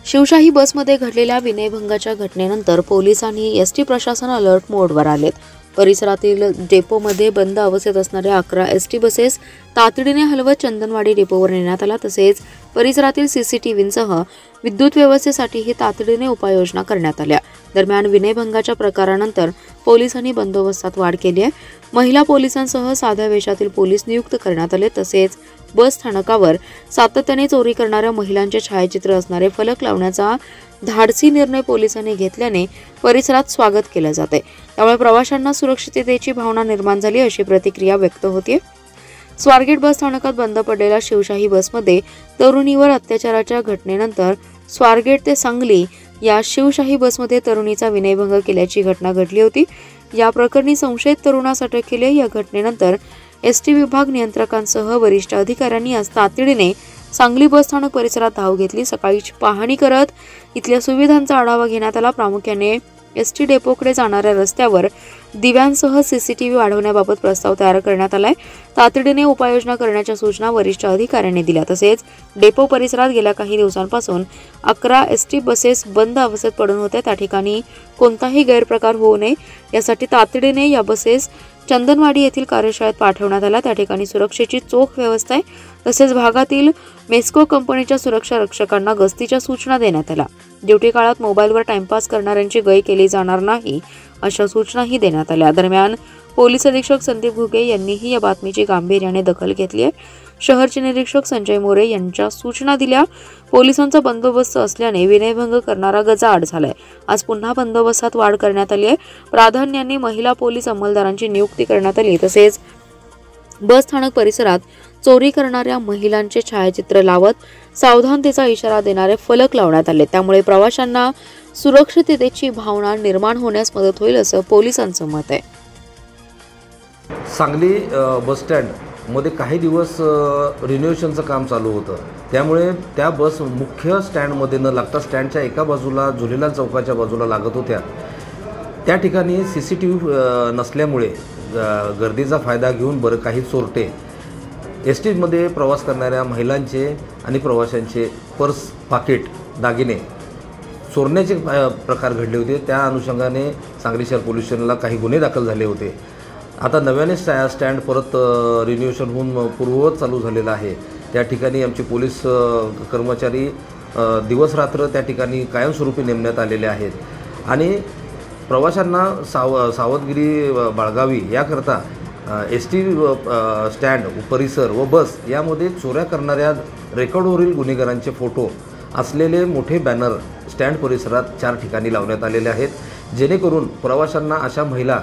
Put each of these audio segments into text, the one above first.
शिवशाही बसमध्ये घडलेल्या विनयभंगाच्या घटनेनंतर पोलिसांनी एसटी प्रशासन अलर्ट मोडवर आलेत। परिसरातील डेपोमध्ये बंद अवस्थेत असणाऱ्या 11 एसटी बसेस तातडीने हलवत चंदनवाडी डेपोवर नेण्यात आला। तसेच परिसरातील सीसीटीव्हींसह विद्युत व्यवस्थेसाठीही तातडीने उपाययोजना करण्यात आल्या। दरम्यान विनयभंगाच्या प्रकारानंतर पोलिसांनी बंदोबस्तात वाढ केली आहे। महिला पोलिसांसह साध्या वेशातील पोलीस नियुक्त करण्यात आले। तसेच बस स्थानकावर सातत्याने चोरी करणाऱ्या महिलांचे छायाचित्र असणारे फलक लावण्याचा धाडसी निर्णय पोलिसांनी घेतल्याने परिसरात स्वागत केले जाते। त्यामुळे प्रवाशांना सुरक्षिततेची भावना निर्माण झाली अशी प्रतिक्रिया व्यक्त होते। स्वारगेट बस स्थानकात बंद पडलेल्या शिवशाही बसमध्ये तरुणीवर अत्याचाराच्या घटनेनंतर स्वारगेट ते सांगली या शिवशाही बसमध्ये तरुणीचा विनयभंग केल्याची घटना घडली होती। या प्रकरणी संशयित तरुणास अटक केली। या घटनेनंतर एसटी विभाग नियंत्रकांसह वरिष्ठ अधिकाऱ्यांनी आज तातडीने सांगली बस स्थानक परिसरात धाव घेतली। सकाळीच पाहणी करत इथल्या सुविधांचा आढावा घेण्यात आला। प्रामुख्याने एसटी डेपोकडे जाणाऱ्या रस्त्यावर दिव्यांसह सीसीटीव्ही वाढवण्याबाबत प्रस्ताव तयार करण्यात आलाय। तातडीने उपाययोजना करण्याच्या सूचना वरिष्ठ अधिकाऱ्यांनी दिल्या। तसेच डेपो परिसरात गेल्या काही दिवसांपासून 11 एसटी बसेस बंद अवस्थेत पडून होत्या। त्या ठिकाणी कोणताही गैरप्रकार होऊ नये यासाठी तातडीने या बसेस चंदनवाडी येथील कार्यशाळेत पाठवण्यात आला। त्या ठिकाणी सुरक्षेची चोख व्यवस्था आहे। तसेच भागातील मेस्को कंपनीच्या सुरक्षा रक्षकांना गस्तीच्या सूचना देण्यात आल्या। ड्युटी काळात मोबाईलवर टाइमपास करणाऱ्यांची गय केली जाणार नाही अशा सूचनाही देण्यात आल्या। दरम्यान पोलीस अधीक्षक संदीप घुगे यांनीही या बातमीची गांभीर्याने दखल घेतली आहे। शहरचे निरीक्षक संजय मोरे यांच्या सूचना दिल्या। पोलिसांचा बंदोबस्त असल्याने विनयभंग करणारा गजाआड झालाय। आज पुन्हा बंदोबस्तात वाढ करण्यात आली आहे। प्राधान्याने महिला पोलीस अंमलदारांची नियुक्ती करण्यात आली। तसेच बस स्थानक परिसरात चोरी करणाऱ्या महिलांचे छायाचित्र लावत सावधानतेचा इशारा देणारे फलक लावण्यात आले। त्यामुळे प्रवाशांना सुरक्षिततेची भावना निर्माण होण्यास मदत होईल असं पोलिसांचं मत आहे। सांगली बस स्टँड मध्ये काही दिवस रिनोव्हेशनचं काम चालू होतं। त्यामुळे त्या बस मुख्य स्टँडमध्ये न लागता स्टँडच्या एका बाजूला झुलेलाल चौकाच्या बाजूला लागत होत्या। त्या ठिकाणी सीसीटीव्ही नसल्यामुळे गर्दीचा फायदा घेऊन बरं काही चोरटे एसटीमध्ये प्रवास करणाऱ्या महिलांचे आणि प्रवाशांचे पर्स, पाकिट, दागिने चोरण्याचे प्रकार घडले होते। त्या अनुषंगाने सांगली शहर पोलीस स्टेशनला काही गुन्हे दाखल झाले होते। आता नव्याने स्टँड परत रिन्युएशन होऊन पूर्ववत चालू झालेला आहे। त्या ठिकाणी आमचे पोलीस कर्मचारी दिवस रात्र त्या ठिकाणी कायमस्वरूपी नेमण्यात आलेले आहेत आणि प्रवाशांना सावधगिरी बाळगावी याकरता एसटी स्टँड परिसर व बस यामध्ये चोऱ्या करणाऱ्या रेकॉर्डवरील गुन्हेगारांचे फोटो असलेले मोठे बॅनर स्टँड परिसरात 4 ठिकाणी लावण्यात आलेले आहेत, जेणेकरून प्रवाशांना अशा महिला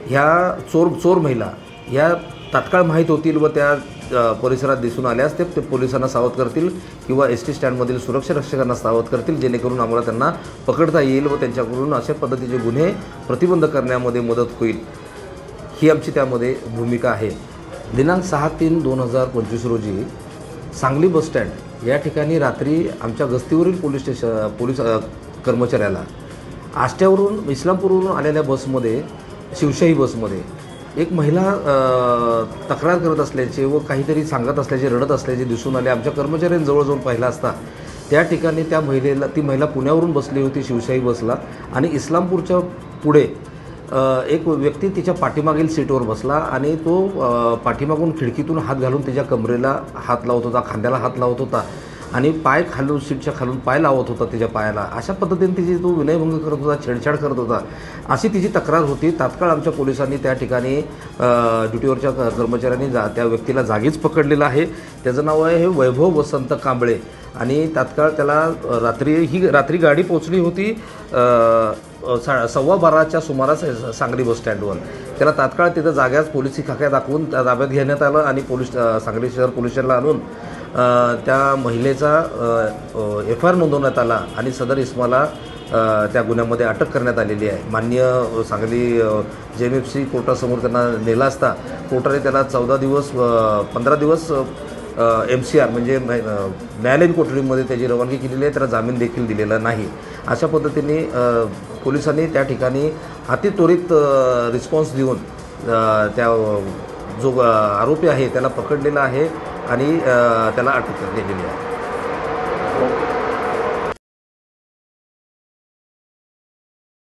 ह्या चोर महिला ह्या तात्काळ माहीत होतील व त्या परिसरात दिसून आल्यास ते पोलिसांना सावध करतील किंवा एसटी स्टँडमधील सुरक्षा रक्षकांना सावध करतील, जेणेकरून आम्हाला त्यांना पकडता येईल व त्यांच्याकडून अशा पद्धतीचे गुन्हे प्रतिबंध करण्यामध्ये मदत होईल। ही आमची त्यामध्ये भूमिका आहे। दिनांक 6/3/2025 रोजी सांगली बस स्टँड या ठिकाणी रात्री आमच्या गस्तीवरील पोलीस कर्मचाऱ्याला आष्ट्यावरून इस्लामपूरवरून आलेल्या बसमध्ये शिवशाही बसमध्ये एक महिला तक्रार करत असल्याचे व काहीतरी सांगत असल्याचे, रडत असल्याचे दिसून आले। आमच्या कर्मचाऱ्यांनी जवळ जाऊन पाहिलं असता त्या ठिकाणी ती महिला पुण्यावरून बसली होती शिवशाही बसला आणि इस्लामपूरच्या पुढे एक व्यक्ती तिच्या पाठीमागील सीटवर बसला आणि तो पाठीमागून खिडकीतून हात घालून तिच्या कमरेला हात लावत होता, खांद्याला हात लावत होता आणि पाय खालून सीटच्या खालून पाय लावत होता तिच्या पायाला। अशा पद्धतीने तिची तो विनयभंग करत होता, छेडछाड करत होता अशी तिची तक्रार होती। तात्काळ आमच्या पोलिसांनी त्या ठिकाणी ड्युटीवरच्या कर्मचाऱ्यांनी त्या व्यक्तीला जागीच पकडलेलं आहे। त्याचं नाव आहे वैभव वसंत कांबळे आणि तात्काळ त्याला रात्री गाडी पोहोचली होती 12:15च्या सुमारास सांगली बस स्टँडवर। त्याला तात्काळ तिथं जाग्याच पोलिसी खाक्या दाखवून ताब्यात घेण्यात आलं आणि सांगली शहर पोलीस स्टेशनला आणून त्या महिलेचा FIR नोंदवण्यात आला आणि सदर इस्माला त्या गुन्ह्यामध्ये अटक करण्यात आलेली आहे। माननीय सांगली JMFC कोर्टासमोर त्यांना नेला असता कोर्टाने त्याला 15 दिवस MCR म्हणजे न्यायालयीन कोठडीमध्ये त्याची रवानगी केलेली आहे। त्याला जामीन देखील दिलेला नाही। अशा पद्धतीने पोलिसांनी त्या ठिकाणी अतित्वरित रिस्पॉन्स देऊन त्या जो आरोपी आहे त्याला पकडलेला आहे आणि त्याला अटक केलेली आहे।